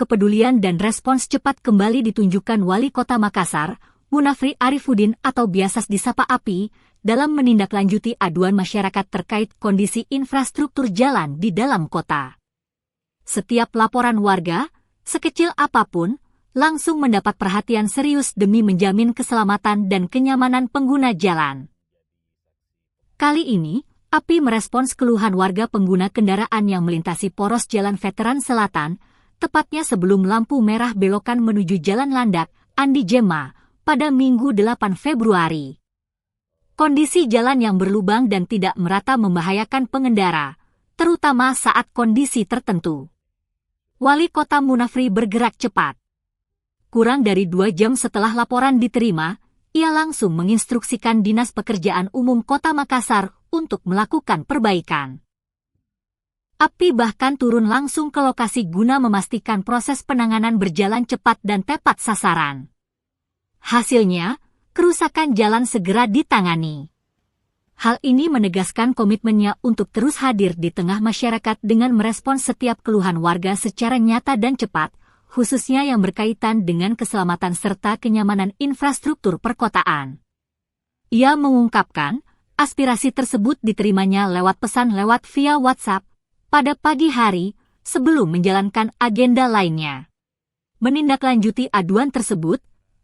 kepedulian dan respons cepat kembali ditunjukkan Wali Kota Makassar, Munafri Arifuddin atau biasa disapa Api, dalam menindaklanjuti aduan masyarakat terkait kondisi infrastruktur jalan di dalam kota. Setiap laporan warga, sekecil apapun, langsung mendapat perhatian serius demi menjamin keselamatan dan kenyamanan pengguna jalan. Kali ini, Api merespons keluhan warga pengguna kendaraan yang melintasi poros Jalan Veteran Selatan, tepatnya sebelum lampu merah belokan menuju Jalan Landak, Andi Jema, pada Minggu 8 Februari. Kondisi jalan yang berlubang dan tidak merata membahayakan pengendara, terutama saat kondisi tertentu. Wali Kota Munafri bergerak cepat. Kurang dari 2 jam setelah laporan diterima, ia langsung menginstruksikan Dinas Pekerjaan Umum Kota Makassar untuk melakukan perbaikan. Api bahkan turun langsung ke lokasi guna memastikan proses penanganan berjalan cepat dan tepat sasaran. Hasilnya, kerusakan jalan segera ditangani. Hal ini menegaskan komitmennya untuk terus hadir di tengah masyarakat dengan merespons setiap keluhan warga secara nyata dan cepat, khususnya yang berkaitan dengan keselamatan serta kenyamanan infrastruktur perkotaan. Ia mengungkapkan, aspirasi tersebut diterimanya lewat pesan lewat via WhatsApp pada pagi hari sebelum menjalankan agenda lainnya. Menindaklanjuti aduan tersebut,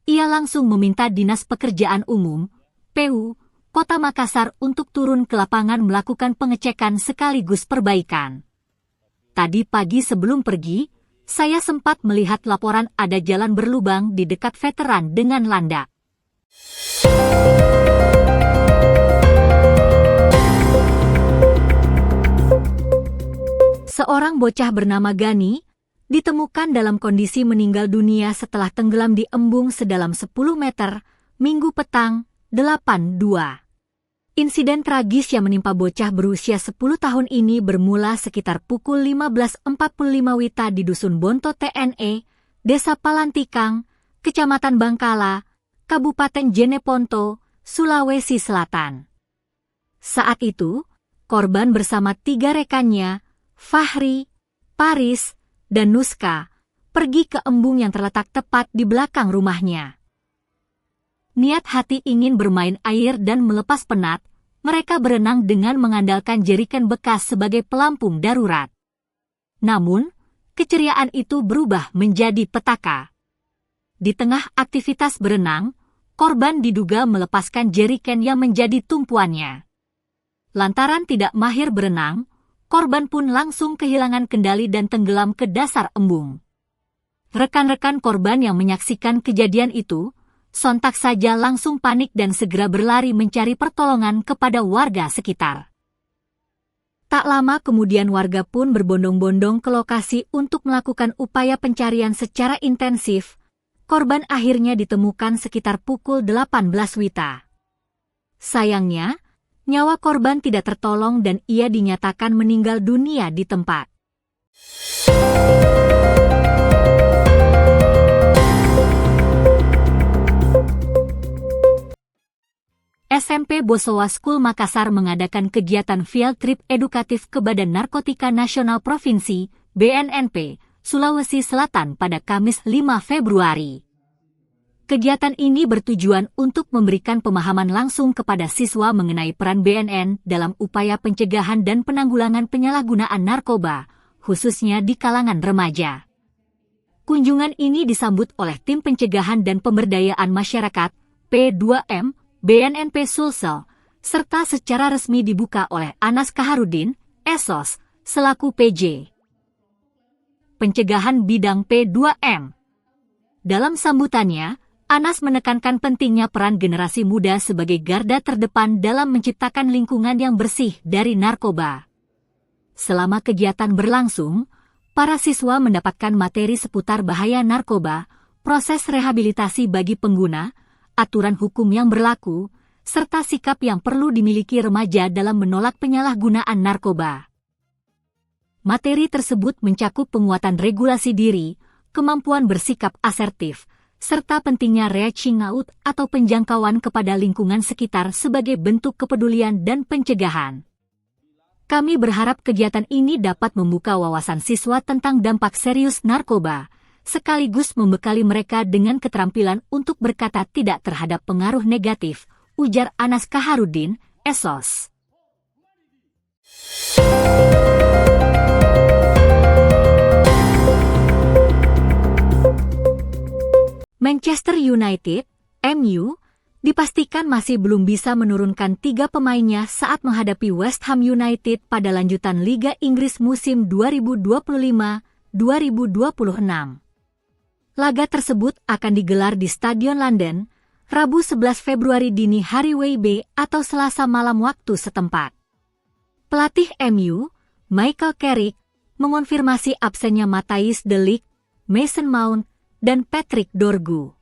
ia langsung meminta Dinas Pekerjaan Umum, PU, Kota Makassar untuk turun ke lapangan melakukan pengecekan sekaligus perbaikan. Tadi pagi sebelum pergi, saya sempat melihat laporan ada jalan berlubang di dekat Veteran dengan Landak. Seorang bocah bernama Gani ditemukan dalam kondisi meninggal dunia setelah tenggelam di embung sedalam 10 meter, Minggu petang, 8/2. Insiden tragis yang menimpa bocah berusia 10 tahun ini bermula sekitar pukul 15.45 WITA di Dusun Bonto TNE, Desa Palantikang, Kecamatan Bangkala, Kabupaten Jeneponto, Sulawesi Selatan. Saat itu, korban bersama 3 rekannya, Fahri, Paris, dan Nuska, pergi ke embung yang terletak tepat di belakang rumahnya. Niat hati ingin bermain air dan melepas penat, mereka berenang dengan mengandalkan jeriken bekas sebagai pelampung darurat. Namun, keceriaan itu berubah menjadi petaka. Di tengah aktivitas berenang, korban diduga melepaskan jeriken yang menjadi tumpuannya. Lantaran tidak mahir berenang, korban pun langsung kehilangan kendali dan tenggelam ke dasar embung. Rekan-rekan korban yang menyaksikan kejadian itu, sontak saja langsung panik dan segera berlari mencari pertolongan kepada warga sekitar. Tak lama kemudian warga pun berbondong-bondong ke lokasi untuk melakukan upaya pencarian secara intensif. Korban akhirnya ditemukan sekitar pukul 18 WITA. Sayangnya, nyawa korban tidak tertolong dan ia dinyatakan meninggal dunia di tempat. SMP Bosowa School Makassar mengadakan kegiatan field trip edukatif ke Badan Narkotika Nasional Provinsi, BNNP, Sulawesi Selatan pada Kamis 5 Februari. Kegiatan ini bertujuan untuk memberikan pemahaman langsung kepada siswa mengenai peran BNN dalam upaya pencegahan dan penanggulangan penyalahgunaan narkoba, khususnya di kalangan remaja. Kunjungan ini disambut oleh Tim Pencegahan dan Pemberdayaan Masyarakat, P2M, BNNP Sulsel, serta secara resmi dibuka oleh Anas Kaharudin, Esos, selaku PJ Pencegahan Bidang P2M. Dalam sambutannya, Anas menekankan pentingnya peran generasi muda sebagai garda terdepan dalam menciptakan lingkungan yang bersih dari narkoba. Selama kegiatan berlangsung, para siswa mendapatkan materi seputar bahaya narkoba, proses rehabilitasi bagi pengguna, aturan hukum yang berlaku, serta sikap yang perlu dimiliki remaja dalam menolak penyalahgunaan narkoba. Materi tersebut mencakup penguatan regulasi diri, kemampuan bersikap asertif, serta pentingnya reaching out atau penjangkauan kepada lingkungan sekitar sebagai bentuk kepedulian dan pencegahan. Kami berharap kegiatan ini dapat membuka wawasan siswa tentang dampak serius narkoba, sekaligus membekali mereka dengan keterampilan untuk berkata tidak terhadap pengaruh negatif, ujar Anas Kaharudin, Esos. Manchester United, MU, dipastikan masih belum bisa menurunkan 3 pemainnya saat menghadapi West Ham United pada lanjutan Liga Inggris musim 2025-2026. Laga tersebut akan digelar di Stadion London, Rabu 11 Februari dini hari WIB atau Selasa malam waktu setempat. Pelatih MU, Michael Carrick, mengonfirmasi absennya Matthijs de Ligt, Mason Mount, dan Patrick Dorgu.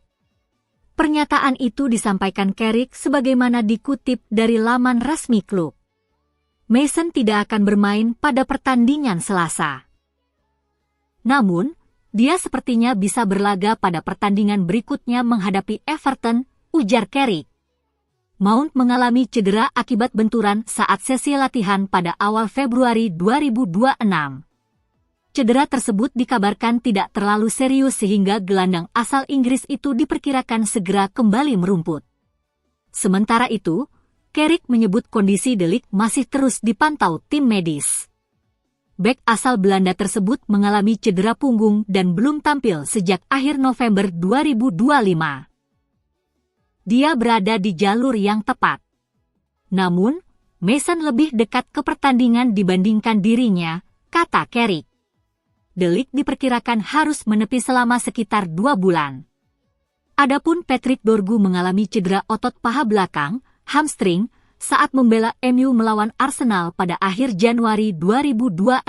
Pernyataan itu disampaikan Carrick sebagaimana dikutip dari laman resmi klub. Mason tidak akan bermain pada pertandingan Selasa. Namun, dia sepertinya bisa berlaga pada pertandingan berikutnya menghadapi Everton, ujar Carrick. Mount mengalami cedera akibat benturan saat sesi latihan pada awal Februari 2026. Cedera tersebut dikabarkan tidak terlalu serius sehingga gelandang asal Inggris itu diperkirakan segera kembali merumput. Sementara itu, Carrick menyebut kondisi de Ligt masih terus dipantau tim medis. Bek asal Belanda tersebut mengalami cedera punggung dan belum tampil sejak akhir November 2025. Dia berada di jalur yang tepat. Namun, Mason lebih dekat ke pertandingan dibandingkan dirinya, kata Carrick. De Ligt diperkirakan harus menepi selama sekitar 2 bulan. Adapun Patrick Dorgu mengalami cedera otot paha belakang, hamstring, saat membela MU melawan Arsenal pada akhir Januari 2026.